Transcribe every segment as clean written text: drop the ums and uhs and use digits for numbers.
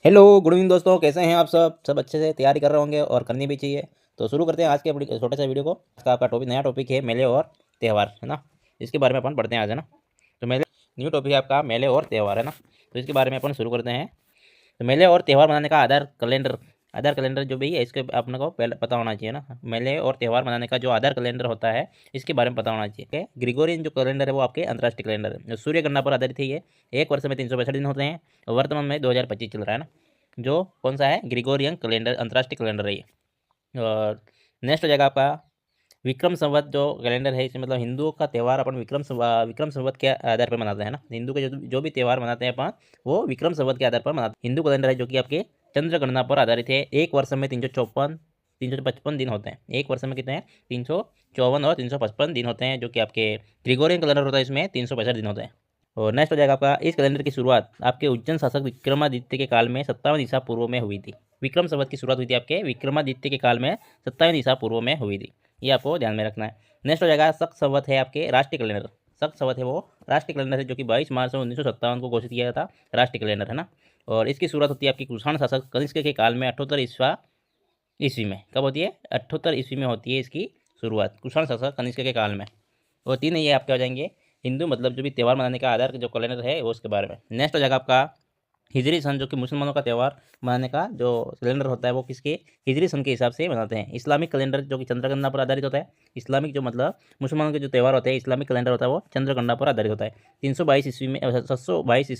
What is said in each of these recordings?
Hello good evening दोस्तों, कैसे हैं आप सब अच्छे से तैयारी कर रहे होंगे और करनी भी चाहिए। तो शुरू करते हैं आज के अपनी छोटे से वीडियो को। आज का आपका टॉपिक, नया टॉपिक है मेले और त्यौहार, है ना। इसके बारे में अपन पढ़ते हैं आज, है ना। तो मेले न्यू टॉपिक है आपका, मेले और त्यौहार, है ना। तो इसके बारे में अपन शुरू करते हैं। तो मेले और त्यौहार मनाने का आधार कैलेंडर जो भी है, इसके अपने को पहले पता होना चाहिए ना। मेले और त्यौहार मनाने का जो आधार कैलेंडर होता है, इसके बारे में पता होना चाहिए। ग्रिगोरियन जो कैलेंडर है वो आपके अंतर्राष्ट्रीय कैलेंडर है, जो सूर्य गणना पर आधारित है। ये एक वर्ष में 365 दिन होते हैं और वर्तमान में 2025 चल रहा है ना। जो कौन सा है, ग्रिगोरियन कैलेंडर, अंतर्राष्ट्रीय कैलेंडर है ये। और नेक्स्ट हो जाएगा आपका विक्रम संवत जो कैलेंडर है। इसमें मतलब हिंदुओं का त्यौहार अपन विक्रम संवत के आधार पर मनाते हैं ना। हिंदू के जो भी त्यौहार मनाते हैं अपन, वो विक्रम संवत के आधार पर मनाते हैं। हिंदू कैलेंडर है जो कि आपके चंद्र गणना पर आधारित है। एक वर्ष में 355 दिन होते हैं। एक वर्ष में कितने हैं, 354 और 355 दिन होते हैं, जो कि आपके ग्रिगोरियन कैलेंडर होता है, इसमें 365 दिन होते हैं। और नेक्स्ट हो जाएगा आपका, इस कैलेंडर की शुरुआत आपके उज्जैन शासक विक्रमादित्य के काल में 57 ईसा पूर्व में हुई थी। विक्रम संवत की शुरुआत हुई थी आपके विक्रमादित्य के काल में 57 ईसा पूर्व में हुई थी। ये आपको ध्यान में रखना है। नेक्स्ट हो जाएगा, शक संवत है आपके राष्ट्रीय कैलेंडर। शक संवत है वो राष्ट्रीय कैलेंडर है, जो कि 22 मार्च 1957 को घोषित किया गया था, राष्ट्रीय कैलेंडर, है ना। और इसकी शुरुआत होती है आपकी कुषाण शासक कनिष्क के काल में 78 ईस्वी में। कब होती है, 78 ईस्वी में होती है इसकी शुरुआत, कुषाण शासक कनिष्क के काल में। और तीन ये आपके हो जाएंगे हिंदू, मतलब जो भी त्यौहार मनाने का आधार जो कैलेंडर है वो, उसके बारे में। नेक्स्ट हो जाएगा आपका हिजरी सन, जो कि मुसलमानों का त्यौहार मनाने का जो कैलेंडर होता है वो किसके, हिजरी सन के हिसाब से मनाते हैं। इस्लामिक कैलेंडर जो कि चंद्रगणना पर आधारित होता है। इस्लामिक जो मतलब मुसलमानों के जो त्यौहार होते हैं, इस्लामिक कैलेंडर होता है वो चंद्रगणना पर आधारित होता है। 322 ईस्वी में 722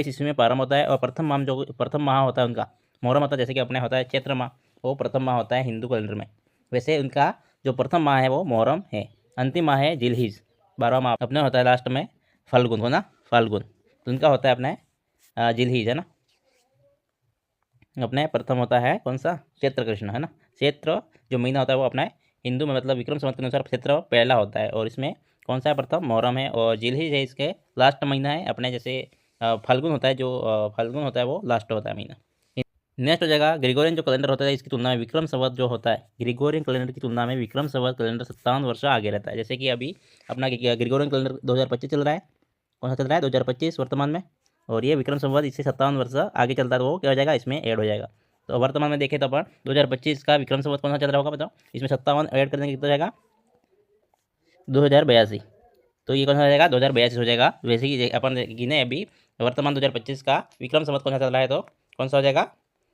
ईस्वी में प्रारंभ होता है। और प्रथम माह होता है उनका मुहर्रम होता है। जैसे कि अपने होता है चैत्र माह, वो प्रथम माह होता है हिंदू कैलेंडर में। वैसे उनका जो प्रथम माह है वो मुहर्रम है। अंतिम माह है जिलहिज। 12वां माह अपने होता है लास्ट में फाल्गुन, हो ना, फाल्गुन। तो उनका होता है अपने जिलहिज, है ना। अपने प्रथम होता है कौन सा, चैत्र कृष्ण, है ना। चैत्र जो महीना होता है वो अपना हिंदू में मतलब विक्रम संवत के अनुसार चैत्र पहला होता है। और इसमें कौन सा है, प्रथम मुहर्रम है। और जिलहिज है इसके लास्ट महीना है अपने। जैसे फाल्गुन होता है, जो फाल्गुन होता है वो लास्ट होता है महीना। नेक्स्ट हो जाएगा ग्रिगोरियन जो कैलेंडर होता है, इसकी तुलना में विक्रम संवत जो होता है, ग्रिगोरियन कैलेंडर की तुलना में विक्रम संवत कैलेंडर 57 वर्ष आगे रहता है। जैसे कि अभी अपना ग्रिगोरियन कैलेंडर 2025 चल रहा है। कौन सा चल रहा है, 2025 वर्तमान में। और ये विक्रम संवत इससे 57 वर्ष आगे चलता है, तो वो क्या हो जाएगा, इसमें ऐड हो जाएगा। तो वर्तमान में देखें तो अपन 2025 का विक्रम संवत कौन सा चल रहा होगा बताओ, इसमें 57 ऐड करने कितना हो जाएगा, 2082। तो ये कौन सा हो जाएगा, 2082 हो जाएगा। वैसे ही अपन गिने अभी वर्तमान 2025 का विक्रम संवत कौन सा चल रहा है, तो कौन सा हो जाएगा,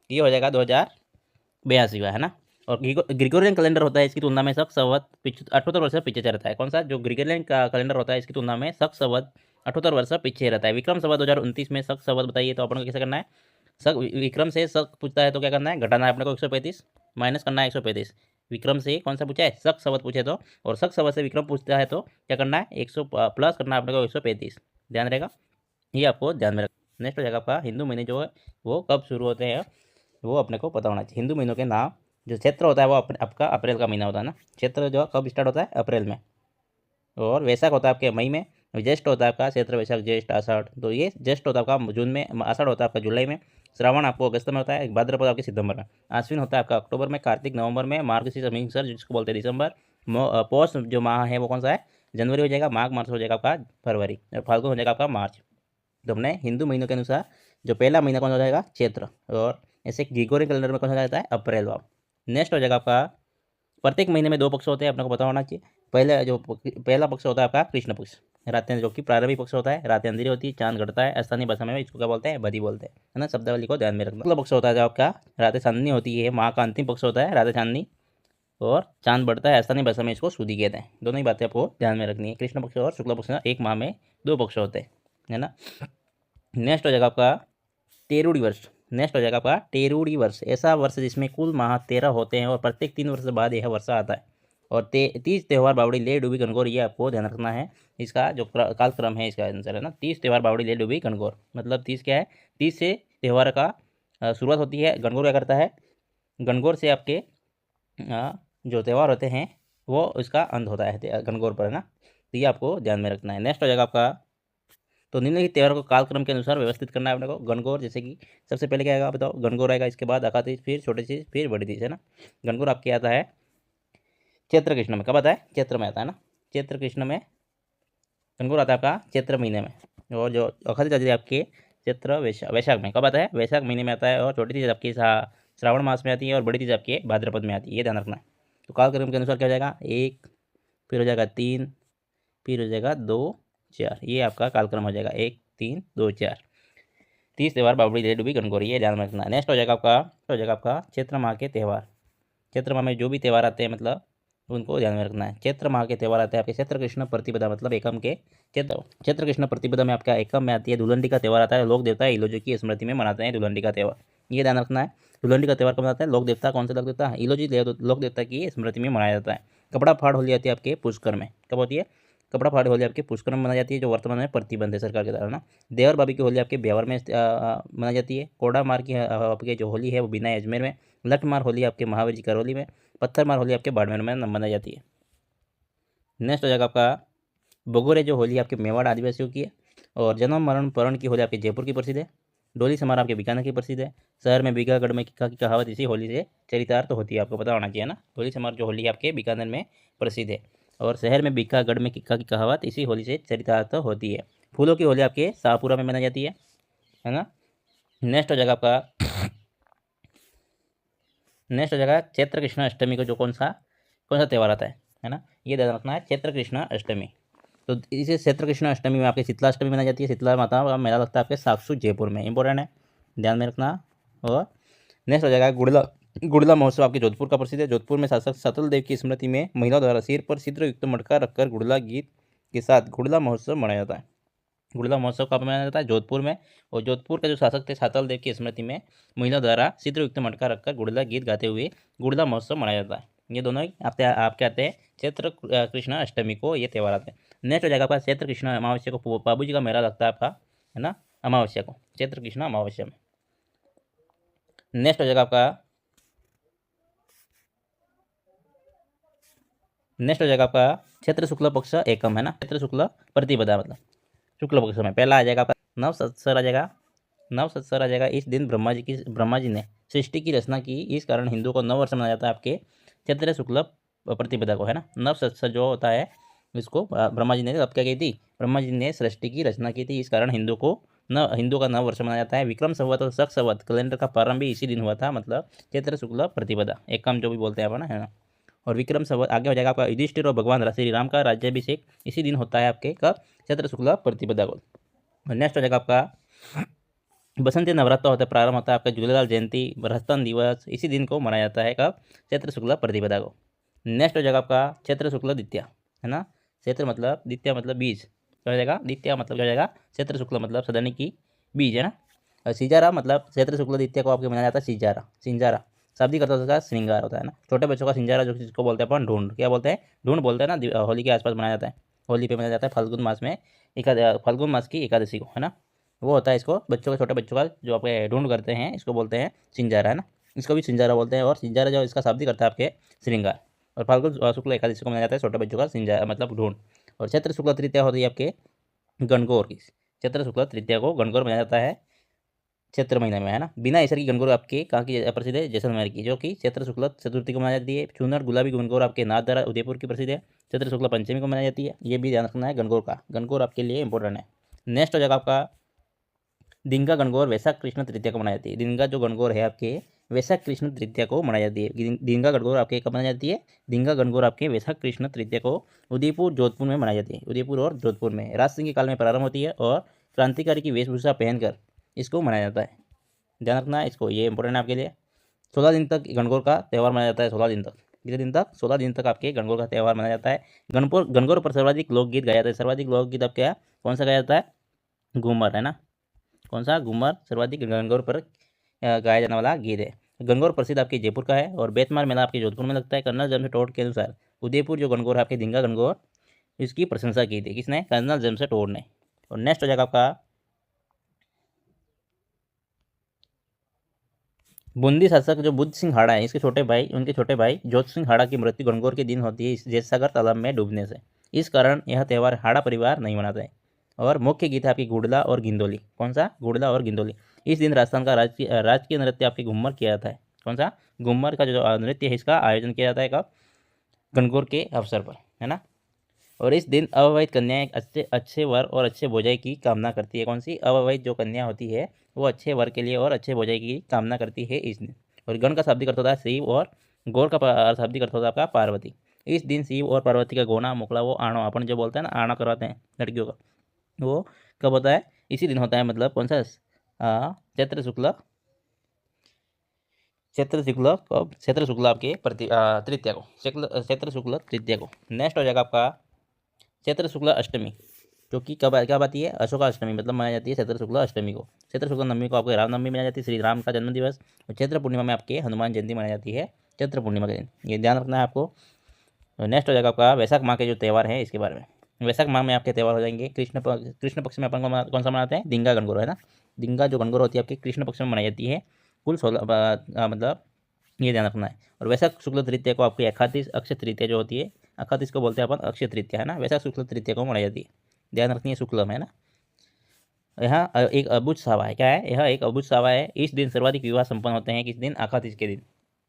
ये हो जाएगा 2082 का, है ना। और ग्रिगोरियन कैलेंडर होता है, इसकी तुलना में शक संवत 78 वर्ष पीछे रहता है। कौन सा, जो ग्रिगोरियन का कैलेंडर होता है, इसकी तुलना में शक संवत 78 वर्ष पीछे रहता है। विक्रम संवत 2029 में शक संवत बताइए, तो अपन को कैसे करना है। शक विक्रम से शक पूछता है तो क्या करना है, घटाना है अपने को 135, माइनस करना है 135। विक्रम से कौन सा पूछा है, शक संवत पूछे तो, और शक संवत से विक्रम पूछता है तो क्या करना है, 100 प्लस करना है अपने को 135। ध्यान रहेगा, ये आपको ध्यान में रखना। नेक्स्ट हो जाएगा आपका हिंदू महीने जो है वो कब शुरू होते हैं, वो अपने को पता होना चाहिए। हिंदू महीनों के नाम, जो क्षेत्र होता है वो आपका अप्रैल का महीना होता है ना। क्षेत्र जो कब स्टार्ट होता है, अप्रैल में। और वैशाख होता है आपके मई में। ज्येष्ठ होता है आपका क्षेत्र, वैशाख ज्येष्ठ आषाढ़, तो ये ज्येष्ठ होता है आपका जून में, आषाढ़ होता है आपका जुलाई में, श्रावण आपको अगस्त में होता है, भाद्रपद आपके सितंबर में, आश्विन होता है आपका अक्टूबर में, कार्तिक नवंबर में, मार्गशीर्ष सर जिसको बोलते हैं दिसंबर, पौष जो माह है वो कौन सा है, जनवरी हो जाएगा, माघ मार्च हो जाएगा आपका फरवरी, फाल्गुन हो जाएगा आपका मार्च। तो अपने हिंदू महीनों के अनुसार जो पहला महीना कौन सा हो जाएगा, चैत्र। और ऐसे ग्रिगोरियन कैलेंडर में कौन सा जाता है, अप्रैल वाव। नेक्स्ट हो जाएगा आपका, प्रत्येक महीने में दो पक्ष होते हैं, अपने को पता होना चाहिए। पहला पक्ष होता है आपका कृष्ण पक्ष, रातें, जो कि प्रारंभिक पक्ष होता है, रातें अंधेरी होती है, चांद घटता है। स्थानीय भाषा में इसको क्या बोलते हैं, बदी बोलते हैं, है ना। शब्दावली को ध्यान में रखना। अगला पक्ष होता है जो आपका रातें चांदनी होती है, माह का अंतिम पक्ष होता है रातें चांदनी, और चांद बढ़ता है। स्थानीय भाषा में इसको सूदी कहते हैं। दोनों ही बातें आपको ध्यान में रखनी है। कृष्ण पक्ष और शुक्ल पक्ष एक माह में दो पक्ष होते हैं, है ना। नेक्स्ट हो जाएगा आपका टेरूड़ी वर्ष। नेक्स्ट हो जाएगा आपका टेरूड़ी वर्ष, ऐसा वर्ष जिसमें कुल माह 13 होते हैं और प्रत्येक 3 वर्ष बाद यह वर्ष आता है। और तीज त्यौहार बावड़ी ले डूबी गणगौर, ये आपको ध्यान रखना है। इसका जो कालक्रम है इसका आंसर, है ना। तीज त्यौहार बावड़ी ले डूबी गणगौर, मतलब तीज क्या है, तीज से त्यौहार का शुरुआत होती है। गणगौर क्या करता है, गणगौर से आपके जो त्यौहार होते हैं वो इसका अंत होता है गणगौर पर, है ना। तो ये आपको ध्यान में रखना है। नेक्स्ट हो जाएगा आपका, तो निम्नलिखित त्यौहार को कालक्रम के अनुसार व्यवस्थित करना है अपने को। गणगौर, जैसे कि सबसे पहले क्या आएगा बताओ, गणगौर आएगा, इसके बाद अखा तीज, फिर छोटी तीज, फिर बड़ी तीज, है ना। गणगौर आपके आता है चैत्र कृष्ण में। कब आता है, चैत्र में आता है ना। चैत्र कृष्ण में गणगौर आता है आपका चैत्र महीने में। और जो अखा तीज आती है आपके चैत्र वैशाख, वैशाख में कब आता है? वैशाख महीने में आता है। और छोटी तीज आपकी श्रावण मास में आती है और बड़ी तीज आपके भाद्रपद में आती है, ये ध्यान रखना है। तो कालक्रम के अनुसार क्या हो जाएगा? 1, फिर हो जाएगा 3, फिर हो जाएगा 2, 4, ये आपका कालक्रम हो जाएगा 1, 3, 2, 4। 30 त्यौहार बावड़ी दे डूबी गणगौरी, ये ध्यान रखना। नेक्स्ट हो जाएगा आपका चैत्र माह के त्यौहार। चैत्र माह में जो भी त्यौहार आते हैं मतलब उनको ध्यान में रखना है। चैत्र माह के त्यौहार आते हैं आपके चैत्र कृष्ण प्रतिपदा मतलब एकम के चैत्र कृष्ण प्रतिपदा में आपका एकम में आती है धुलंडी का त्यौहार आता है। लोक देवता इलोजी की स्मृति में मनाते हैं धुलंडी का त्यौहार, ये ध्यान रखना है। धुलंडी का त्यौहार कब मनाते हैं? लोक देवता, कौन सा लोक देवता? इलोजी लोक देवता की स्मृति में मनाया जाता है। कपड़ा फाड़ होली आती है आपके पुष्कर में, कब होती है? कपड़ा फाड़ होली आपके पुष्कर में मनाई जाती है, जो वर्तमान में प्रतिबंध है सरकार के द्वारा ना। देवर बाबी की होली आपके ब्यावर में मनाई जाती है। कोड़ा मार की आपकी जो होली है वो बिना अजमेर में। लठ मार होली आपके महावीर जी करौली में। पत्थर मार होली आपके बाड़मेर में मनाई जाती है। नेक्स्ट हो जाएगा आपका बगोरे, जो होली आपके मेवाड़ आदिवासियों की है। और जन्म मरण परण की होली आपके जयपुर की प्रसिद्ध है। डोली समारोह आपके बीकानेर की प्रसिद्ध है। शहर में बीघागढ़ में किक्का की कहावत इसी होली से चरितार्थ होती है, आपको पता होना चाहिए ना। डोली समारोह जो होली आपके बीकानेर में प्रसिद्ध है और शहर में बीकागढ़ में किक्का की कहावत इसी होली से चरितार्थ होती है। फूलों की होली आपके शाहपुरा में मनाई जाती है ना। नेक्स्ट हो जाएगा आपका चैत्र कृष्ण अष्टमी को जो कौन सा त्यौहार आता है ना, ये ध्यान रखना है। चैत्र कृष्ण अष्टमी, तो इसे चैत्र कृष्ण अष्टमी में आपके शीतला अष्टमी मनाई जाती है। शीतला माता का मेला लगता है आपके साक्षु जयपुर में, इंपॉर्टेंट है, ध्यान में रखना। और नेक्स्ट हो जाएगा गुड़ला महोत्सव आपके जोधपुर का प्रसिद्ध है। जोधपुर में शासक सतल देव की स्मृति में महिलाओं द्वारा सिर पर छिद्र युक्त मटका रखकर गुड़ला गीत के साथ गुड़ला महोत्सव मनाया जाता है। गुड़ला महोत्सव कब मनाया जाता है? जोधपुर में। और जोधपुर के जो शासक थे सातल देव की स्मृति में महिलाओं द्वारा छिद्र युक्त मटका रखकर गुड़ला गीत गाते हुए गुड़ला महोत्सव मनाया जाता है। ये दोनों ही आपके आते हैं चैत्र कृष्ण अष्टमी को, ये त्यौहार आते हैं। नेक्स्ट हो जाएगा आपका चैत्र कृष्ण अमावस्या को बाबू जी का मेला लगता है आपका, है ना, अमावस्या को, चैत्र कृष्ण अमावस्या में। नेक्स्ट हो जाएगा आपका चैत्र शुक्ल पक्ष एकम, है ना, चैत्र शुक्ल प्रतिपदा मतलब शुक्ल पक्ष में पहला आ जाएगा आपका नवसत्सर आ जाएगा। इस दिन ब्रह्मा जी ने सृष्टि की रचना की, इस कारण हिंदू को नव वर्ष मनाया जाता है आपके चैत्र शुक्ल प्रतिपदा को, है ना। नवसत्सर जो होता है इसको ब्रह्मा जी ने अब क्या की थी? ब्रह्मा जी ने सृष्टि की रचना की थी, इस कारण हिंदू का नव वर्ष मनाया जाता है। विक्रम संवत और शक संवत कैलेंडर का प्रारंभ भी इसी दिन हुआ था, मतलब चैत्र शुक्ल प्रतिपदा एकम जो भी बोलते हैं अपन, है ना। और विक्रम संवत आगे हो जाएगा आपका युधिष्ठिर और भगवान श्री राम का राज्याभिषेक इसी दिन होता है आपके कब? चैत्र शुक्ल प्रतिपदा को। नेक्स्ट हो जाएगा आपका बसंती नवरात्र होता है, प्रारंभ होता है आपका झूलेलाल जयंती बृहस्पति दिवस इसी दिन को मनाया जाता है कब? चैत्र शुक्ल प्रतिपदा को। नेक्स्ट हो जाएगा आपका चैत्र शुक्ल द्वितीया, है ना। चैत्र मतलब द्वितीया मतलब बीज, क्या हो जाएगा? द्वितीया मतलब क्या हो जाएगा? चैत्र शुक्ल मतलब सदनी की बीज, है ना। और सिजारा मतलब चैत्र शुक्ल द्वितीया को आपके मनाया जाता है सिंजारा शाब्दिक अर्थ उसका श्रृंगार होता है ना। छोटे बच्चों का सिंजारा जो जिसको बोलते हैं अपन ढूंढ, क्या बोलते हैं? ढूंढ बोलते हैं ना। होली के आसपास मनाया जाता है, होली पे मनाया जाता है फाल्गुन मास में फाल्गुन मास की एकादशी को, है ना। वो होता है इसको छोटे बच्चों का जो आपके ढूंढ करते हैं इसको बोलते हैं सिंजारा, है ना। इसको भी सिंजारा बोलते हैं। और सिंजारा जो इसका शाब्दिक अर्थ है आपके श्रृंगार। और फाल्गुन शुक्ल एकादशी को मनाया जाता है छोटे बच्चों का सिंजारा मतलब ढूंढ। और चैत्र शुक्ल तृतीया होती है आपके गणगौर की। चैत्र शुक्ल तृतीया को गणगौर मनाया जाता है चैत्र महीने में, है ना। बिना ईसर की गणगौर आपके कहाँ की प्रसिद्ध है? जैसलमेर की, जो कि चैत्र शुक्ल चतुर्थी को मनाई जाती है। चूनर गुलाबी गणगौर आपके नाथद्वारा उदयपुर की प्रसिद्ध है, चैत्र शुक्ल पंचमी को मनाई जाती है। ये भी ध्यान रखना है गणगौर का, गणगौर आपके लिए इंपॉर्टेंट है। नेक्स्ट हो जाएगा आपका दिंगा गणगौर वैशाख कृष्ण तृतीया को मनाई जाती है। दिंगा जो गणगौर है आपके वैशाख कृष्ण तृतीया को मनाई जाती है। दिंगा गणगौर आपके कब मनाई जाती है? दिंगा गणगौर आपके वैशाख कृष्ण तृतीया को उदयपुर जोधपुर में मनाई जाती है। उदयपुर और जोधपुर में राज सिंह के काल में प्रारंभ होती है और क्रांतिकारी की वेशभूषा पहनकर इसको मनाया जाता है, ध्यान रखना है इसको, ये इंपॉर्टेंट है आपके लिए। 16 दिन तक गणगौर का त्यौहार मनाया जाता है। 16 दिन तक, कितने दिन तक? 16 दिन तक आपके गणगौर का त्यौहार मनाया जाता है। गणगौर पर सर्वाधिक लोकगीत गाया जाता है। सर्वाधिक लोकगीत अब क्या, कौन सा गाया जाता है? घूमर, है ना। कौन सा? घूमर सर्वाधिक गणगौर पर गाया जाने वाला गीत है। गणगौर प्रसिद्ध आपके जयपुर का है और बेतमार मेला आपके जोधपुर में लगता है। कर्नल जेम्स टोड के अनुसार उदयपुर जो गणगौर है आपके दिंगा गणगौर, इसकी प्रशंसा की थी किसने? कर्नल जेम्स टोड ने। और नेक्स्ट हो जाएगा आपका बूंदी शासक जो बुद्ध सिंह हाड़ा है, उनके छोटे भाई जोत सिंह हाड़ा की मृत्यु गणगौर के दिन होती है इस जैसागर तालाब में डूबने से। इस कारण यह त्यौहार हाड़ा परिवार नहीं मनाता है। और मुख्य गीत है आपकी गुड़ला और गिंदोली। कौन सा? गुड़ला और गिंदोली। इस दिन राजस्थान का राजकीय नृत्य आपके घूमर किया जाता है। कौन सा? घूमर का जो नृत्य है इसका आयोजन किया जाता है कब? गणगौर के अवसर पर, है ना। और इस दिन अविवाहित कन्या एक अच्छे अच्छे वर और अच्छे भोजय की कामना करती है। कौन सी? अविवाहित जो कन्या होती है वो अच्छे वर के लिए और अच्छे भोजय की कामना करती है इस दिन। और गण का शाब्दिक अर्थ होता है शिव और गौर का शाब्दिक अर्थ होता है आपका पार्वती। इस दिन शिव और पार्वती का गोना मुखला वो आणो अपन जो बोलते हैं ना, आना करवाते हैं लड़कियों का, वो कब होता है? इसी दिन होता है। मतलब कौन सा? चैत्र शुक्ल, चैत्र शुक्ल आपके तृतीया को, चैत्र शुक्ल तृतीया को। नेक्स्ट हो जाएगा आपका चैत्र शुक्ल अष्टमी, जो कि कब आती है? अशोका अष्टमी, मतलब मनाई जाती है चैत्र शुक्ल अष्टमी को। चैत्र शुक्ल नवमी को आपके रामनवमी मनाई जाती है, श्री राम का जन्म दिवस। और चैत्र पूर्णिमा में आपके हनुमान जयंती मनाई जाती है चैत्र पूर्णिमा के दिन, ये ध्यान रखना है आपको। नेक्स्ट हो जाएगा आपका वैशाख माह के जो त्यौहार हैं इसके बारे में। वैशाख माह में आपके त्यौहार हो जाएंगे कृष्ण पक्ष में अपन कौन सा मनाते हैं? दिंगा गणगौर, है ना। दिंगा जो गणगौर होती है आपके कृष्ण पक्ष में मनाई जाती है। कुल 16 मतलब ये ध्यान रखना है। और वैशाख शुक्ल तृतीया को आपकी अखातीस अक्षय तृतीया जो होती है, अखातीस को बोलते हैं अपन अक्षय तृतीया, है ना। वैशाख शुक्ल तृतीया को मनाई जाती है, ध्यान रखनी है, शुक्ल में, है ना। यहाँ एक अबुझ सावा है, क्या है? यह एक अबुझ सावा है। इस दिन सर्वाधिक विवाह संपन्न होते हैं। किस दिन? अखातीस के दिन।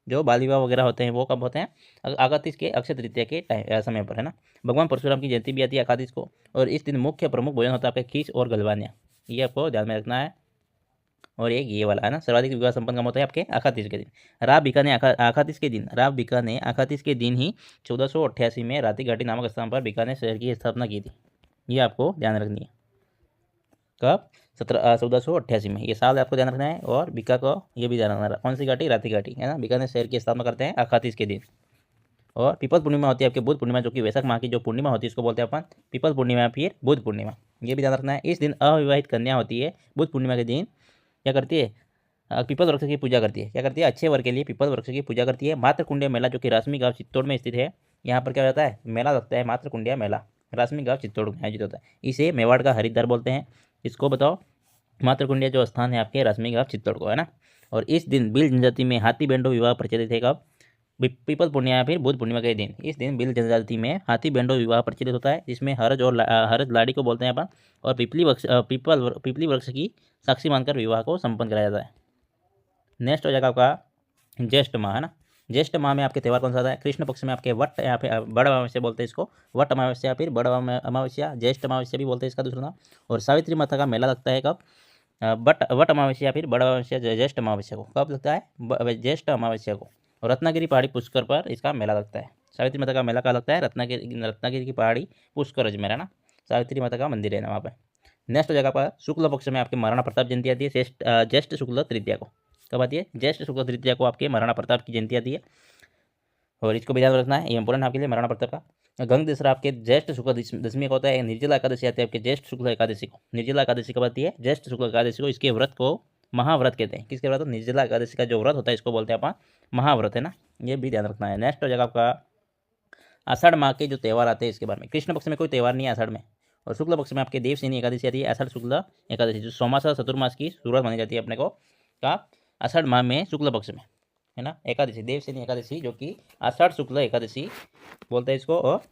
जो बाल विवाह वगैरह होते हैं वो कब होते हैं? अखातीस के अक्षय तृतीया के समय पर, है ना। भगवान परशुराम की जयंती भी आती है अखातीस को। और इस दिन मुख्य प्रमुख भोजन होता है आपका खीच और गलवानिया, ये आपको ध्यान में रखना है। और एक ये वाला, है ना, सर्वाधिक विवाह संपन्न कब होता है? आपके अखातीस के दिन। राव बीका ने अखातीस के दिन, राव बीका ने अखातीस के दिन ही 1488 में राती घाटी नामक स्थान पर बीकानेर शहर की स्थापना की थी, ये आपको ध्यान रखनी है। कब? 1488 में, ये साल आपको ध्यान रखना है। और बीका को ये भी ध्यान रखना है, कौन सी घाटी? राती घाटी, है ना। बीकानेर शहर की स्थापना करते हैं अखातीस के दिन। और पीपल पूर्णिमा होती है आपके बुध पूर्णिमा, जो कि वैशाख माह की जो पूर्णिमा होती है इसको बोलते हैं अपन पीपल पूर्णिमा, फिर बुध पूर्णिमा, ये भी ध्यान रखना है। इस दिन अविवाहित कन्या होती है बुध पूर्णिमा के दिन क्या करती है? पीपल वृक्ष की पूजा करती है। क्या करती है? अच्छे वर के लिए पीपल वृक्ष की पूजा करती है। मातृकुंडिया मेला, जो कि रासमी गांव चित्तौड़ में स्थित है, यहाँ पर क्या होता है? मेला लगता है, मातृकुंडिया मेला, रासमी गांव चित्तौड़ में आयोजित होता है। इसे मेवाड़ का हरिद्वार बोलते हैं। इसको बताओ, मातृकुंडिया जो स्थान है आपके रासमी गांव चित्तौड़ को, है ना। और इस दिन भील जनजाति में हाथी बेंडो विवाह प्रचलित है। कब? पीपल पूर्णिमा या फिर बुध पूर्णिमा के दिन। इस दिन भील जनजाति में हाथी बेंडो विवाह प्रचलित होता है, जिसमें हरज और हरज लाड़ी को बोलते हैं अपन, और पीपली वृक्ष की साक्षी मानकर विवाह को संपन्न कराया जाता है। नेक्स्ट हो जाएगा आपका ज्येष्ठ माह, है ना। ज्येष्ठ माह में आपके त्यौहार कौन सा आता है? कृष्ण पक्ष में आपके वट या फिर बड़ अमावस्या बोलते हैं इसको, वट अमावस्या या फिर बड़ अमावस्या, ज्येष्ठ अमावस्या भी बोलते हैं इसका दूसरा नाम। और सावित्री माता का मेला लगता है कब? वट अमावस्या या फिर बड़ अमावस्या, ज्येष्ठ अमावस्या को। कब लगता है? ज्येष्ठ अमावस्या को। और रत्नागिरी पहाड़ी पुष्कर पर इसका मेला लगता है। सावित्री माता का मेला कहाँ लगता है? रत्नागिरी की पहाड़ी पुष्कर अजमेर, है ना। सावित्री माता का मंदिर है ना वहाँ पर। नेक्स्ट हो जाएगा आपका शुक्ल पक्ष में आपके महाराणा प्रताप जयंती आती है ज्येष्ठ शुक्ल तृतीया को। कब आती है? ज्येष्ठ शुक्ल तृतीया को आपके महाराणा प्रताप की जयंती आती है। और इसको भी ध्यान रखना है, ये इंपॉर्टेंट आपके लिए, महाराणा प्रताप का। गंग दशहरा आपके ज्येष्ठ शुक्ल दशमी का होता है। निर्जला एकादशी आती है आपके ज्येष्ठ शुक्ल एकादशी को। निर्जला एकादशी कब आती है? ज्येष्ठ शुक्ल एकादशी को। इसके व्रत को महाव्रत कहते हैं। किसके व्रत? निर्जला एकादशी का जो व्रत होता है इसको बोलते हैं अपन महाव्रत, है ना। ये भी ध्यान रखना है। नेक्स्ट हो जाएगा आपका आषाढ़ माह के जो त्यौहार आते हैं इसके बारे में। कृष्ण पक्ष में कोई त्यौहार नहीं है आषाढ़ में। और शुक्ल पक्ष में आपके देवसेनी एकादशी आती है, आषाढ़ शुक्ल एकादशी, जो सोमासा चतुर्मास की शुरुआत मानी जाती है अपने को का आषाढ़ माह में शुक्ल पक्ष में, है ना। एकादशी देवसेनी एकादशी, जो कि आषाढ़ शुक्ल एकादशी बोलते हैं इसको। और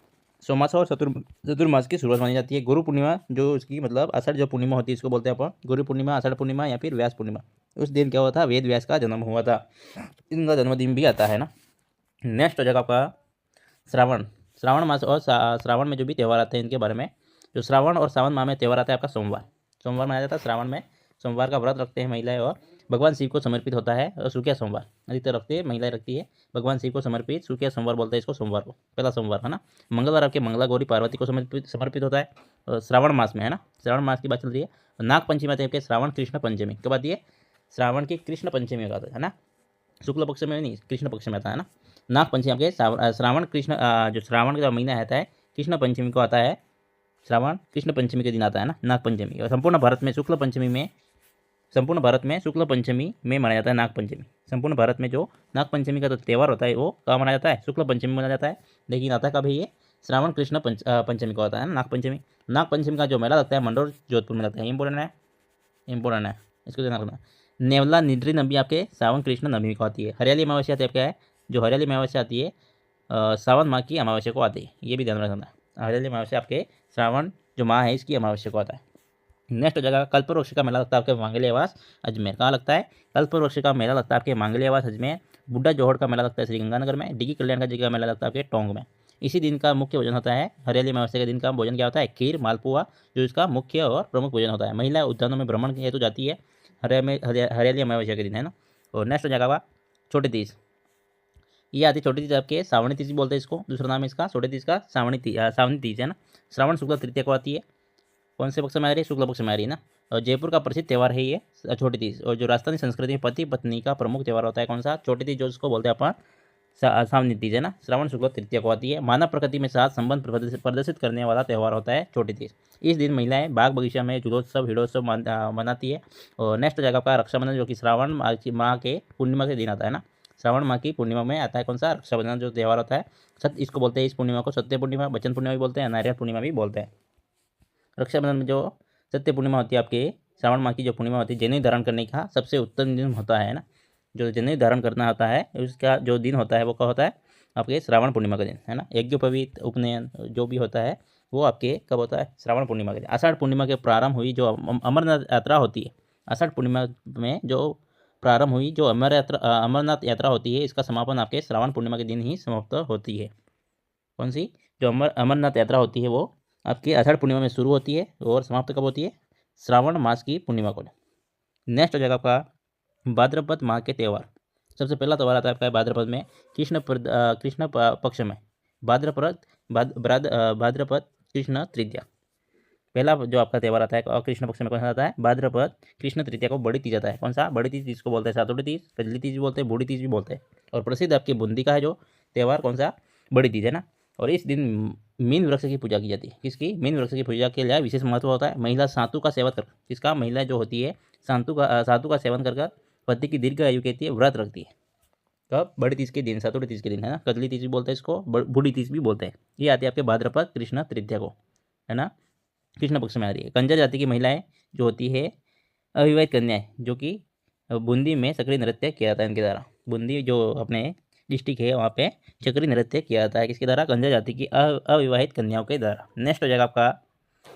सोमासा और चतुर्मास की शुरुआत मानी जाती है। गुरु पूर्णिमा जो इसकी मतलब आषाढ़ जो पूर्णिमा होती है इसको बोलते हैं अपन गुरु पूर्णिमा, आषाढ़ पूर्णिमा या फिर व्यास पूर्णिमा। उस दिन क्या हुआ था? वेद व्यास का जन्म हुआ था, इनका जन्मदिन भी आता है ना। नेक्स्ट हो जाएगा आपका श्रावण मास। और श्रावण में जो भी त्यौहार आते हैं इनके बारे में। जो श्रावण और सावन माह में त्यौहार आता है आपका सोमवार मनाया जाता है श्रावण में। सोमवार का व्रत रखते हैं महिलाएं और भगवान शिव को समर्पित होता है। और सुखिया सोमवार अधिकतर रखते हैं, महिलाएं रखती है भगवान शिव को समर्पित। सुखिया सोमवार बोलते हैं इसको, सोमवार को, पहला सोमवार, है ना। मंगलवार आपके मंगला गौरी पार्वती को समर्पित होता है और श्रावण मास में, है ना। श्रावण मास की बात चल रही है। नाग पंचमी आती है श्रावण कृष्ण पंचमी कब आती है? श्रावण की कृष्ण पंचमी का आता है ना, शुक्ल पक्ष में नहीं, कृष्ण पक्ष में आता है ना। नाग पंचमी आपके श्रावण कृष्ण जो श्रावण का महीना आता है कृष्ण पंचमी को आता है। श्रावण कृष्ण पंचमी के दिन आता है ना नाग पंचमी। और संपूर्ण भारत में शुक्ल पंचमी में मनाया जाता है नाग पंचमी। संपूर्ण भारत में जो नाग पंचमी का जो त्यौहार होता है वो कहाँ मनाया जाता है? शुक्ल पंचमी मनाया जाता है। लेकिन आता कभी ये श्रावण कृष्ण पंचमी को आता है ना नाग पंचमी। नाग पंचमी का जो मेला लगता है मंडोर जोधपुर में लगता है। इंपॉर्टेंट है, इसको ध्यान रखना। नेवला निद्री नबी आपके सावन कृष्ण नवमी को आती है। हरियाली अमावस्या आती है क्या है? जो हरियाली अमावस्या आती है सावन माह की अमावस्या को आती है, ये भी ध्यान रखना। हरियाली अमावस्या आपके श्रावण जो माह है इसकी अमावस्या को आता है। नेक्स्ट हो जाएगा कल्पवृक्ष का मेला लगता है आपके मांगली आवास अजमेर। कहाँ लगता है? कल्पवृक्ष का मेला लगता है आपके मांगली आवास अजमेर। बुड्ढा जोहड़ का मेला लगता है श्री गंगानगर में। डिगी कल्याण का जी का मेला लगता है आपके टोंक में। इसी दिन का मुख्य भोजन होता है, हरियाली अमावस्या के दिन का भोजन क्या होता है, खीर मालपुआ, जो इसका मुख्य और प्रमुख भोजन होता है। महिला उद्यानों में भ्रमण हेतु जाती है हरियाली अमावस्या के दिन, है ना। और नेक्स्ट हो जाएगा छोटी तीज। ये आती छोटी तीज आपके सावणी तीज बोलते हैं इसको, दूसरा नाम है इसका छोटी तीज का सावणी तीज, है ना। श्रावण शुक्ल तृतीया को आती है। कौन से पक्ष में आ रही है, शुक्ल पक्ष में आ रही है ना। और जयपुर का प्रसिद्ध त्यौहार है ये छोटी तीज। और जो राजस्थानी संस्कृति में पति पत्नी का प्रमुख त्यौहार होता है कौन सा, छोटी तीज, जो उसको बोलते हैं अपन सावनी तीज, है ना। श्रावण शुक्ल तृतीया को आती है। मानव प्रकृति में साथ संबंध प्रदर्शित करने वाला त्यौहार होता है छोटी तीज। इस दिन महिलाएं बाग बगीचा में जुलोत्सव हिडोत्सव मनाती है। और नेक्स्ट हो जाएगा आपका रक्षाबंधन, जो कि श्रावण माह के पूर्णिमा के दिन आता है ना। श्रावण माह की पूर्णिमा में आता है कौन सा, रक्षाबंधन जो त्यौहार होता है। इसको बोलते हैं इस पूर्णिमा को सत्य पूर्णिमा, बचन पूर्णिमा भी बोलते हैं, नारियल पूर्णिमा भी बोलते हैं। रक्षाबंधन में जो सत्य पूर्णिमा होती है आपके श्रावण माह की जो पूर्णिमा होती है, जनेऊ धारण करने का सबसे उत्तम दिन होता है ना। जो जनेऊ धारण करना होता है उसका जो दिन होता है वो क्या होता है, आपके श्रावण पूर्णिमा का दिन, है ना। यज्ञोपवीत उपनयन जो भी होता है वो आपके कब होता है, श्रावण पूर्णिमा के दिन। आषाढ़ पूर्णिमा के प्रारंभ हुई जो अमरनाथ यात्रा होती है, आषाढ़ पूर्णिमा में जो प्रारंभ हुई जो अमरनाथ यात्रा होती है, इसका समापन आपके श्रावण पूर्णिमा के दिन ही समाप्त होती है। कौन सी, जो अमरनाथ यात्रा होती है वो आपकी आषाढ़ पूर्णिमा में शुरू होती है और समाप्त कब होती है, श्रावण मास की पूर्णिमा को। नेक्स्ट हो जाएगा आपका भाद्रपद माह के त्यौहार। सबसे पहला त्यौहार आता है आपका भाद्रपद में, कृष्ण पक्ष में, भाद्रपद कृष्ण तृतीया। पहला जो आपका त्यौहार आता है कृष्ण पक्ष में कौन सा आता है, भाद्रपद कृष्ण तृतीया को बड़ी तीज आता है। कौन सा, बड़ी तीज, जिसको बोलते हैं सातोटी तीज, कजली तीज भी बोलते हैं, बूढ़ी तीज भी बोलते हैं। और प्रसिद्ध आपकी बूंदी का है जो त्यौहार कौन सा, बड़ी तीज, है ना। और इस दिन मीन वृक्ष की पूजा की जाती है। किसकी, मीन वृक्ष की पूजा के लिए विशेष महत्व होता है। महिला सातु का सेवन कर, किसका, महिला जो होती है सातु का सेवन कर पति की दीर्घ आयु के लिए व्रत रखती है। कब, बड़ी तीज के दिन, सातोटी तीज के दिन, है ना। कजली तीज भी बोलते हैं इसको, बूढ़ी तीज भी बोलते हैं। ये आती है आपके भाद्रपद कृष्ण तृतीया को, है ना, कृष्ण पक्ष में आ रही है। कंजर जाति की महिलाएं जो होती है अविवाहित कन्याएं, जो कि बूंदी में चक्री नृत्य किया जाता है इनके द्वारा। बूंदी जो अपने डिस्ट्रिक्ट है वहाँ पे चक्री नृत्य किया जाता है किसके द्वारा, कंजर जाति की अविवाहित कन्याओं के द्वारा। नेक्स्ट हो जाएगा आपका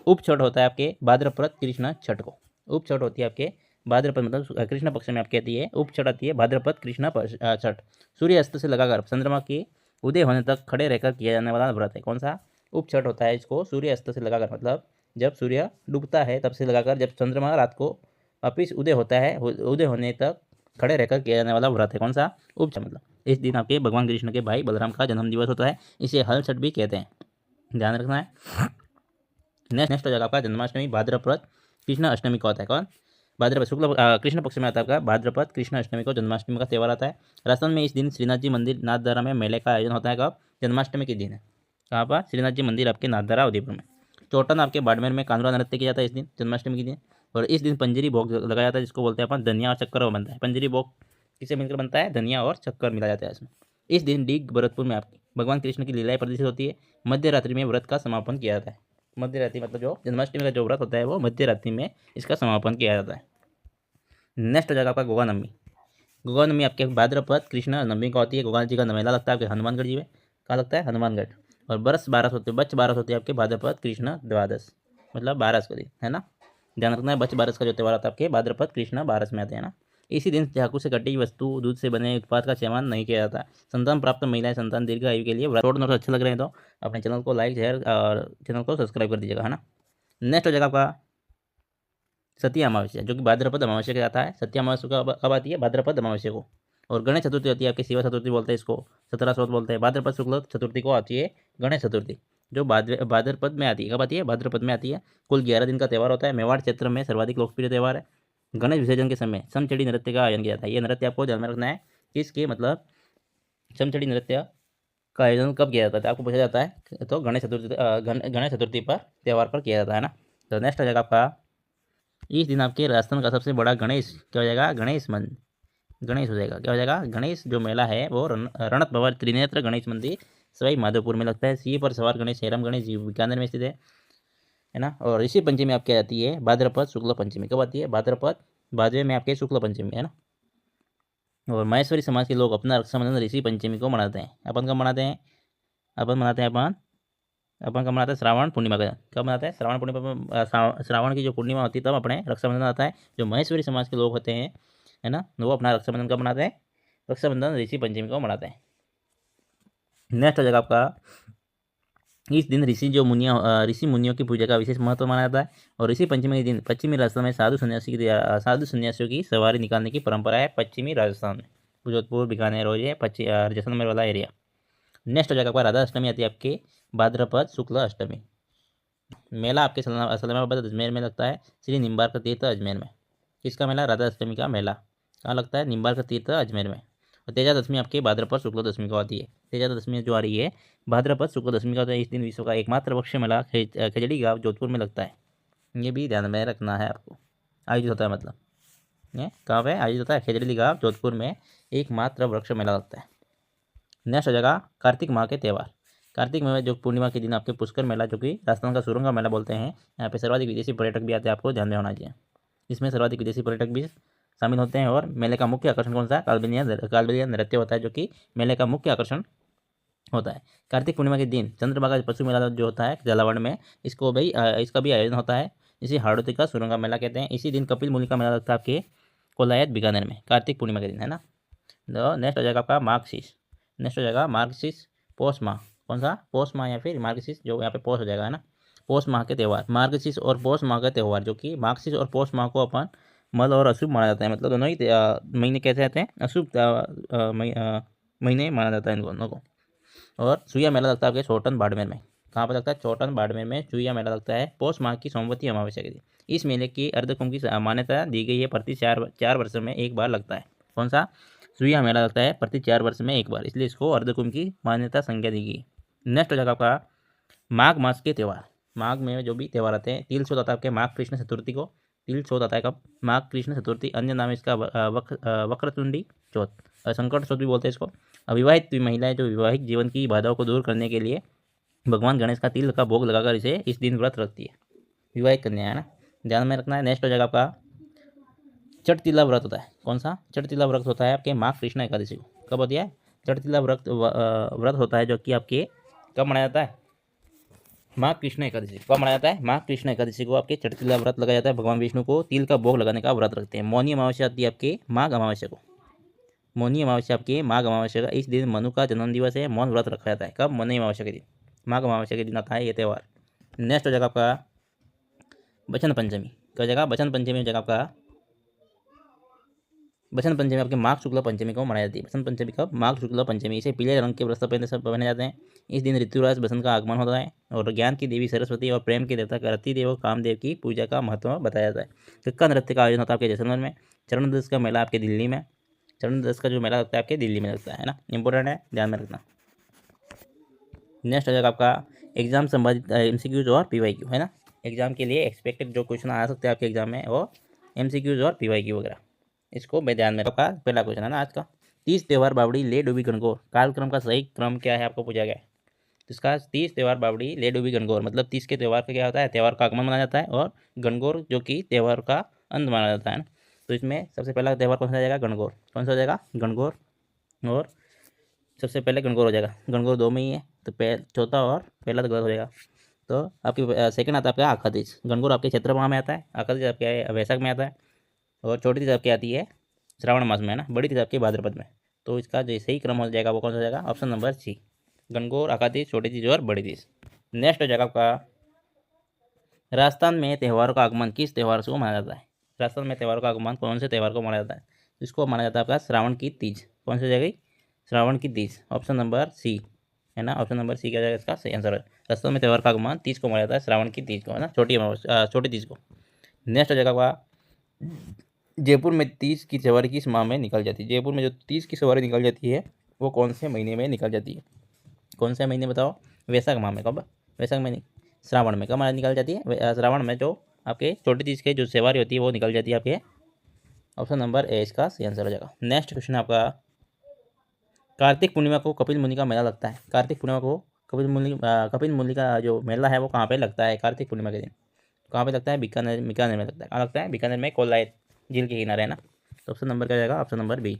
उप छठ होता है आपके भाद्रपद कृष्ण छठ को। उप छठ होती है आपके भाद्रपद मतलब कृष्ण पक्ष में आपकी आती है। उप छठ आती है भाद्रपद कृष्ण छठ। सूर्य अस्त से लगाकर चंद्रमा के उदय होने तक खड़े रहकर किया जाने वाला व्रत है। कौन सा, उप छठ होता है। इसको सूर्य अस्त से लगाकर मतलब जब सूर्य डूबता है तब से लगाकर जब चंद्रमा रात को वापिस उदय होता है, उदय होने तक खड़े रहकर किया जाने वाला व्रत है। कौन सा, उप छठ। मतलब इस दिन आपके भगवान कृष्ण के भाई बलराम का जन्म दिवस होता है, इसे हल छठ भी कहते हैं, ध्यान रखना है। नेक्स्ट हो जाएगा आपका जन्माष्टमी, भाद्रपद कृष्ण अष्टमी को आता है। कौन, भाद्रपद शुक्ल कृष्ण पक्ष में आता है आपका भाद्रपद कृष्ण अष्टमी को जन्माष्टमी का त्यौहार आता है। राजस्थान में इस दिन श्रीनाथ जी मंदिर नाथद्वारा में मेले का आयोजन होता है। कब, जन्माष्टमी के दिन है। कहाँ पर, श्रीनाथ जी मंदिर आपके नाथद्वारा उदयपुर में। चौटन आपके बाड़मेर में कांगड़ा नृत्य किया जाता है इस दिन, जन्माष्टमी के दिन। और इस दिन पंजरी भोग लगाया जाता है, जिसको बोलते हैं अपन धनिया और शक्कर बनता है। पंजरी भोग किसे मिलकर बनता है, धनिया और शक्कर मिला जाता है इसमें। इस दिन डीग भरतपुर में आपकी भगवान कृष्ण की लीलाएं प्रदर्शित होती है। मध्य रात्रि में व्रत का समापन किया जाता है। मध्य रात्रि मतलब जो जन्माष्टमी का जो व्रत होता है वो मध्य रात्रि में इसका समापन किया जाता है। नेक्स्ट हो जाएगा आपका गोगा नवमी। गोगा नवमी आपके भाद्रपद कृष्ण नवमी का होती है। गोगा जी का मेला लगता है आपके हनुमानगढ़ जी में, कहाँ लगता है, हनुमानगढ़। और बरस 12 होते हैं आपके भाद्रपद कृष्ण द्वादश मतलब 12 का दिन, है ना। ध्यान रखना है, 12 का जो त्यौहार आता है आपके भाद्रपद कृष्ण 12 में आते हैं ना। इसी दिन चाकू से कटी वस्तु, दूध से बने उत्पाद का सेवन नहीं किया जाता। संतान प्राप्त महिलाएं संतान दीर्घ आयु के लिए व्रत नोट अच्छे लग रहे हैं तो अपने चैनल को लाइक शेयर और चैनल को सब्सक्राइब कर दीजिएगा, है ना। नेक्स्ट हो जाएगा आपका सती अमावस्या, जो कि भाद्रपद अमावस्या के आता है। सती अमावस्या कब आती है, भाद्रपद अमावस्या को। और गणेश चतुर्थी होती है आपकी शिवा चतुर्थी बोलते हैं इसको, 17 स्रोत बोलते हैं। भाद्रपद शुक्ल चतुर्थी को आती है गणेश चतुर्थी, जो भाद्रपद में आती है। कब आती है, भाद्रपद में आती है। कुल 11 दिन का त्यौहार होता है। मेवाड़ क्षेत्र में सर्वाधिक लोकप्रिय त्यौहार है। गणेश विसर्जन के समय समचड़ी नृत्य का आयोजन किया जाता है। ये नृत्य आपको ध्यान में रखना है, किसके मतलब समचड़ी नृत्य का आयोजन कब किया जाता है, आपको पूछा जाता है तो गणेश चतुर्थी पर त्यौहार पर किया जाता है ना। तो नेक्स्ट हो जाएगा आपका इस दिन आपके राजस्थान का सबसे बड़ा गणेश क्या हो जाएगा, गणेश हो जाएगा। क्या हो जाएगा, गणेश जो मेला है वो रणत भवन त्रिनेत्र गणेश मंदिर सवाई माधोपुर में लगता है। सिंह पर सवार गणेश हेरम गणेश जी बीकानेर में स्थित है ना। और ऋषि पंचमी आपकी आती है भाद्रपद शुक्ल पंचमी। कब आती है, भाद्रपद भादवे में आपके शुक्ल पंचमी, है ना। और महेश्वरी समाज के लोग अपना रक्षाबंधन ऋषि पंचमी को मनाते हैं। अपन कब मनाते हैं, अपन कब मनाते हैं, श्रावण पूर्णिमा का। कब मनाते हैं, श्रावण पूर्णिमा। श्रावण की जो पूर्णिमा होती है तब अपने रक्षाबंधन आता है। जो महेश्वरी समाज के लोग होते हैं, है ना, वो अपना रक्षाबंधन कब मनाते हैं, रक्षाबंधन ऋषि पंचमी को मनाते हैं। नेक्स्ट हो जाएगा आपका इस दिन ऋषि मुनियों की पूजा का विशेष महत्व माना जाता है। और ऋषि पंचमी के दिन पश्चिमी राजस्थान में साधु सन्यासियों की सवारी निकालने की परंपरा है पश्चिमी राजस्थान में, जोधपुर बीकानेर और ये जैसलमेर वाला एरिया। नेक्स्ट हो जाएगा आपका राधा अष्टमी आती है आपके भाद्रपद शुक्ल अष्टमी। मेला आपके सलामाबाद अजमेर में लगता है, श्री निम्बार्क तीर्थ अजमेर में। किसका मेला? राधा अष्टमी का मेला कहाँ लगता है? निम्बार्क तीर्थ अजमेर में। और तेजा दशमी आपके भाद्रपद शुक्ल दशमी को आती है। तेजा दशमी जो आ रही है भाद्रपद शुक्ल दशमी का होता है। इस दिन विश्व का एकमात्र वृक्ष मेला खजड़ी गाँव जोधपुर में लगता है। ये भी ध्यान में रखना है आपको। आयोजित होता है मतलब ये कहाँ पे आयोजित होता है? खजड़ी गाँव जोधपुर में एकमात्र वृक्ष मेला लगता है। नेक्स्ट हो जाएगा कार्तिक माह के त्यौहार। कार्तिक माह में जो पूर्णिमा के दिन आपके पुष्कर मेला, जो कि राजस्थान का सुरंगा मेला बोलते हैं, यहाँ पे सर्वाधिक विदेशी पर्यटक भी आते हैं, आपको ध्यान में होना चाहिए। इसमें सर्वाधिक विदेशी पर्यटक भी शामिल होते हैं। और मेले का मुख्य आकर्षण कौन सा? कालबेलिया नृत्य होता है, जो कि मेले का मुख्य आकर्षण होता है। कार्तिक पूर्णिमा के दिन चंद्रभागा पशु मेला जो होता है झालावाड़ में, इसका भी आयोजन होता है। इसे हाड़ौती का सुरंगा मेला कहते हैं। इसी दिन कपिल मुनि का मेला लगता है आपके कोलायत बीकानेर में, कार्तिक पूर्णिमा के दिन, है ना। नेक्स्ट हो जाएगा आपका मार्गशीर्ष। नेक्स्ट हो जाएगा मार्गशीर्ष पौष माह। कौन सा? पौष माह या फिर मार्गशीर्ष, जो यहाँ पे पौष हो जाएगा, है ना। पौष माह के त्यौहार, मार्गशीर्ष और पौष माह का त्यौहार, जो कि मार्गशीर्ष और पौष माह को अपन मल और अशुभ माना जाता है। मतलब दोनों ही महीने कैसे रहते हैं? अशुभ महीने माना जाता है इन दोनों को। और सुइया मेला लगता है आपके छोटन बाड़मेर में। कहाँ पर लगता है? छोटन बाड़मेर में सुइया मेला लगता है पौष माह की सोमवती अमावस्या के दिन। इस मेले की अर्धकुंभ की मान्यता दी गई है, प्रति 4 वर्ष में एक बार लगता है। कौन सा? सुइया मेला लगता है प्रति 4 वर्ष में एक बार, इसलिए इसको अर्धकुंभ की मान्यता संज्ञा दी गई। नेक्स्ट हो जाएगा आपका माघ मास के त्यौहार। माघ में जो भी त्यौहार आते हैं, तिल चौथ आता है आपके माघ कृष्ण चतुर्थी को। तिल चौथ आता है कब? माघ कृष्ण चतुर्थी। अन्य नाम इसका वक्रतुंडी चौथ, संकट चौथ भी बोलते हैं इसको। अविवाहित महिलाएं जो वैवाहिक जीवन की बाधाओं को दूर करने के लिए भगवान गणेश का तिल का भोग लगाकर इस दिन व्रत रखती है। विवाहित कन्या, है ना, ध्यान में रखना है। नेक्स्ट हो जाएगा आपका चटतिला व्रत होता है। कौन सा? चटतिला व्रत होता है आपके माघ कृष्ण एकादशी को। कब होती है? चटतिला व्रत होता है, जो कि आपके कब मनाया जाता है? माघ कृष्ण एकादशी। कब मनाया जाता है? माघ कृष्ण एकादशी को आपके चटतिला व्रत लगाया जाता है। भगवान विष्णु को तिल का भोग लगाने का व्रत रखते हैं। मौनी अमावस्या आती है आपके माघ अमावस्या को। मौनी अमावस्या आपकी माघ अमावस्या का, इस दिन मनु का जन्म दिवस है। मौन व्रत रखा जाता है। कब? मौनी अमावस्या के दिन, माघ अमावस्या के दिन आता है ये त्यौहार। नेक्स्ट हो जाएगा आपका बसंत पंचमी। क्या हो जाएगा? बसंत पंचमी हो जाएगा आपका बसंत पंचमी आपके माघ शुक्ल पंचमी को मनाई जाती है। बसंत पंचमी कब? माघ शुक्ल पंचमी। इसे पीले रंग के वस्त्र पहने जाते हैं। इस दिन ऋतुराज बसंत का आगमन होता है। और ज्ञान की देवी सरस्वती और प्रेम के देवता रतिदेव और कामदेव की पूजा का महत्व बताया जाता है। कक्का नृत्य का आयोजन होता है आपके जैसलमेर में। चरण दस का मेला आपके दिल्ली में। चरण दस का जो मेला लगता है आपके दिल्ली में लगता है ना। इंपॉर्टेंट है, ध्यान में रखना। नेक्स्ट हो जाएगा आपका एग्जाम संबंधित MCQs और PYQ, है ना। एग्जाम के लिए एक्सपेक्टेड जो क्वेश्चन आ सकते हैं आपके एग्जाम में, वो MCQs और PYQ वगैरह, इसको मैं ध्यान में रखा। पहला क्वेश्चन है ना आज का, 30 त्यौहार बावड़ी ले डूबी गणगौर, कालक्रम का सही क्रम क्या है आपको पूछा गया है। तो इसका 30 त्यौहार बावड़ी ले डूबी गणगौर, मतलब 30 के त्यौहार का क्या होता है? त्यौहार का आगमन माना जाता है, और गणगौर जो कि त्यौहार का अंत माना जाता है ना। तो इसमें सबसे पहला त्यौहार कौन सा जाएगा? गणगौर। कौन सा हो जाएगा? गणगौर। और सबसे पहले गणगौर हो जाएगा। गणगौर 2 में ही है, तो चौथा और पहला तो गलत हो जाएगा। तो आपकी सेकंड आता है आपका आखातीज। गणगौर आपके क्षेत्र में आता है, आखातीज आपके वैशाख में आता है, और छोटी तीज आपकी आती है श्रावण मास में, है ना। बड़ी तीज आपकी भाद्रपद में। तो इसका जो सही क्रम हो जाएगा वो कौन सा हो जाएगा? Option number C, Gangaur, Akhateej, Chhoti Teej और बड़ी तीज। नेक्स्ट हो जाएगा आपका राजस्थान में त्योहारों का आगमन किस त्यौहार से माना जाता है। राजस्थान में त्योहारों का आगमन कौन से त्यौहार को माना जाता है? इसको माना जाता है आपका श्रावण की तीज। कौन सी हो जाएगी? श्रावण की तीज, ऑप्शन नंबर सी, है ना। ऑप्शन नंबर सी क्या जाएगा इसका सही आंसर है। राजस्थान में त्यौहार का आगमन तीज को माना जाता है, श्रावण की तीज को, है ना, छोटी तीज को। नेक्स्ट हो जाएगा आपका जयपुर में तीज की सवारी किस माह में निकल जाती है। जयपुर में जो तीज की सवारी निकल जाती है वो कौन से महीने में निकल जाती है? कौन से महीने बताओ? वैशाख माह में। कब? वैशाख में नहीं, श्रावण में। कब निकल जाती है? श्रावण में जो आपके छोटी तीज के जो सवारी होती है वो निकल जाती है आपके, ऑप्शन नंबर ए इसका सही आंसर हो जाएगा। नेक्स्ट क्वेश्चन आपका कार्तिक पूर्णिमा को कपिल मुनि का मेला लगता है। कार्तिक पूर्णिमा को कपिल मुनि का जो मेला है वो कहाँ पे लगता है? कार्तिक पूर्णिमा के दिन कहाँ पे लगता है? बीकानेर में लगता है। कहाँ लगता है? बीकानेर में, कोलायत झील के किनारे, है ना। तो ऑप्शन नंबर क्या जाएगा? Option number B.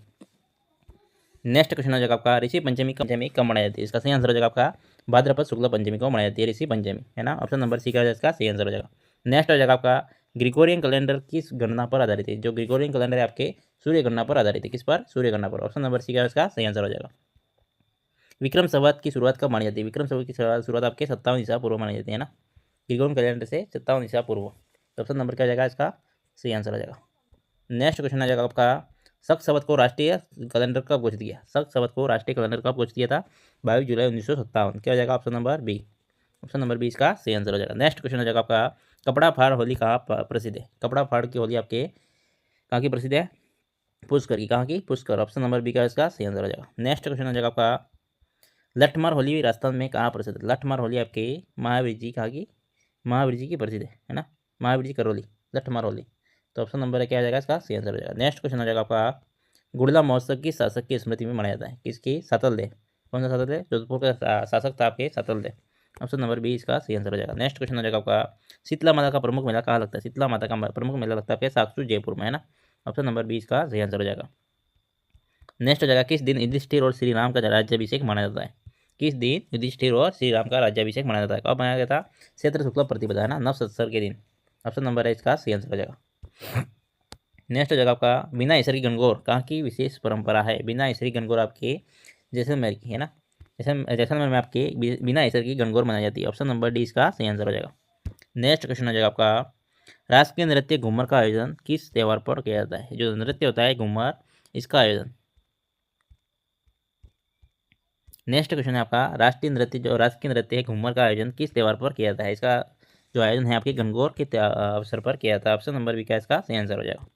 Next question हो जाएगा आपका ऋषि पंचमी कब मनाई जाती है। इसका सही आंसर हो जाएगा आपका भाद्रपद शुक्ल पंचमी को मनाई जाती है ऋषि पंचमी, है ना। ऑप्शन नंबर सी क्या हो जाएगा? इसका सही आंसर हो जाएगा। नेक्स्ट हो जाएगा आपका ग्रिगोरियन कैलेंडर किस गणना पर आधारित है। जो ग्रिगोरियन कैलेंडर है आपके सूर्य गणना पर आधारित है। किस पर? सूर्य गणना पर। ऑप्शन नंबर सी क्या है इसका सही आंसर हो जाएगा। विक्रम संवत की शुरुआत कब मानी जाती है? विक्रम संवत की शुरुआत आपके 57 ईसा पूर्व मानी जाती है ना, ग्रिगोरियन कैलेंडर से 57 ईसा पूर्व। तो ऑप्शन नंबर क्या हो जाएगा इसका सही आंसर हो जाएगा। नेक्स्ट क्वेश्चन आ जाएगा आपका, शक संवत को राष्ट्रीय कैलेंडर कब घोषित किया? शक संवत को राष्ट्रीय कैलेंडर कब घोषित किया था? 22 जुलाई 1957। क्या हो जाएगा option number B? Option number B इसका सही आंसर हो जाएगा। नेक्स्ट क्वेश्चन हो जाएगा आपका, कपड़ा फाड़ होली कहाँ प्रसिद्ध है? कपड़ा फाड़ की होली आपके कहाँ की प्रसिद्ध है? पुष्कर की। कहाँ की? पुष्कर। ऑप्शन नंबर बी का इसका सही आंसर हो जाएगा। नेक्स्ट क्वेश्चन हो जाएगा आपका, लठमार होली राजस्थान में कहाँ प्रसिद्ध है? लठमार होली आपके महावीर जी कहाँ की? महावीर जी की प्रसिद्ध है ना, महावीर जी करौली, लठमार होली। तो ऑप्शन नंबर क्या हो जाएगा इसका सही आंसर हो जाएगा। नेक्स्ट क्वेश्चन हो जाएगा आपका, गुड़ला महोत्सव किस शासक की स्मृति में मनाया जाता है? किसकी? सातलदेव। कौन सा सातलदेव? जोधपुर का शासक था आपके सातलदेव। ऑप्शन नंबर बी इसका सही आंसर हो जाएगा। नेक्स्ट क्वेश्चन हो जाएगा आपका, शीतला माता का प्रमुख मेला कहाँ लगता है? शीतला माता का प्रमुख मेला लगता है आपके साक्षु जयपुर में है ना। ऑप्शन नंबर बी इसका सही आंसर हो जाएगा। नेक्स्ट हो जाएगा, किस दिन युधिष्ठिर और श्री राम का राज्याभिषेक माना जाता है? किस दिन युधिष्ठिर और श्री राम का राज्याभिषेक माना जाता है? कब मनाया गया था? चैत्र शुक्ल प्रतिपदा है ना, नव संवत्सर के दिन। ऑप्शन नंबर है इसका सही आंसर हो जाएगा। नेक्स्ट हो जाएगा आपका, बिना ईसरी गणगौर कहाँ की विशेष परंपरा है? बिना ईसरी गणगौर आपके जैसलमेर की है ना, जैसलमेर में आपके बिना ईसर की गणगौर मनाई जाती है। ऑप्शन नंबर डी इसका सही आंसर हो जाएगा। नेक्स्ट क्वेश्चन हो जाएगा आपका, राष्ट्रीय नृत्य घूमर का आयोजन किस त्यौहार पर किया जाता है? जो नृत्य होता है घूमर, इसका आयोजन। नेक्स्ट क्वेश्चन है आपका, राष्ट्रीय नृत्य है घूमर का आयोजन किस त्यौहार पर किया जाता है? इसका जो आयोजन है आपके गणगौर के अवसर पर किया जाता है। ऑप्शन नंबर बी का इसका सही आंसर हो जाएगा।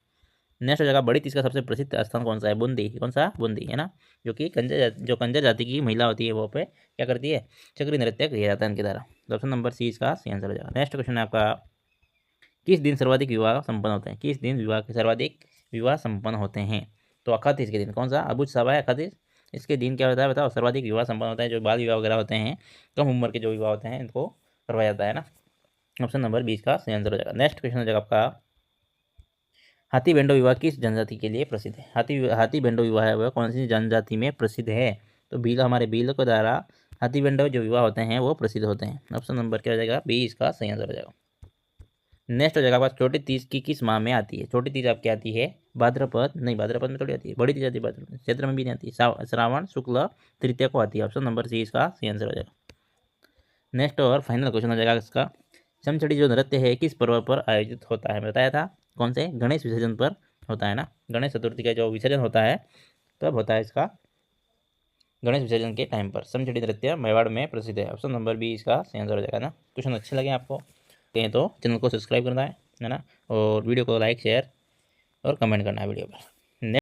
नेक्स्ट हो जाएगा, बड़ी तीज का सबसे प्रसिद्ध स्थान कौन सा है? बूंदी। कौन सा? बूंदी है ना, जो कि कंजर जाति की महिला होती है वो पे क्या करती है? चक्री नृत्य किया जाता है इनके द्वारा। तो ऑप्शन नंबर सी इसका सही आंसर हो जाएगा। नेक्स्ट क्वेश्चन है आपका, किस दिन सर्वाधिक विवाह संपन्न होते हैं? किस दिन सर्वाधिक विवाह संपन्न होते हैं? तो अखातीस के दिन। कौन सा? अबुझ सावा है अखातीस, इसके दिन क्या होता है बताओ? सर्वाधिक विवाह संपन्न होता है। जो बाल विवाह वगैरह होते हैं, कम उम्र के जो विवाह होते हैं, इनको करवाया जाता है ना। ऑप्शन नंबर 20 का सही आंसर हो जाएगा। नेक्स्ट क्वेश्चन हो जाएगा आपका, हाथी भेंडो विवाह किस जनजाति के लिए प्रसिद्ध है? हाथी भेंडो विवाह है वह कौन सी जनजाति में प्रसिद्ध है? तो हमारे भील के द्वारा हाथी भेंडो जो विवाह होते हैं वो प्रसिद्ध होते हैं। ऑप्शन नंबर क्या हो जाएगा? बी इसका सही आंसर हो जाएगा। नेक्स्ट हो जाएगा आपका, छोटी तीज की किस माह में आती है? छोटी तीज आपकी आती है भाद्रपद, नहीं भाद्रपद में थोड़ी आती है, बड़ी तीज आती है भाद्रपद, चैत्र में भी नहीं आती, श्रावण शुक्ल तृतीया को आती है। ऑप्शन नंबर सी इसका सही आंसर हो जाएगा। नेक्स्ट और फाइनल क्वेश्चन हो जाएगा इसका, चमचड़ी जो नृत्य है किस पर्व पर आयोजित होता है? बताया था कौन से? गणेश विसर्जन पर होता है ना, गणेश चतुर्थी का जो विसर्जन होता है तब होता है इसका, गणेश विसर्जन के टाइम पर। समचड़ी नृत्य मेवाड़ में प्रसिद्ध है। ऑप्शन नंबर बी इसका सही आंसर हो जाएगा ना। क्वेश्चन अच्छे लगे आपको कहें तो चैनल को सब्सक्राइब करना है ना, और वीडियो को लाइक शेयर और कमेंट करना है वीडियो पर।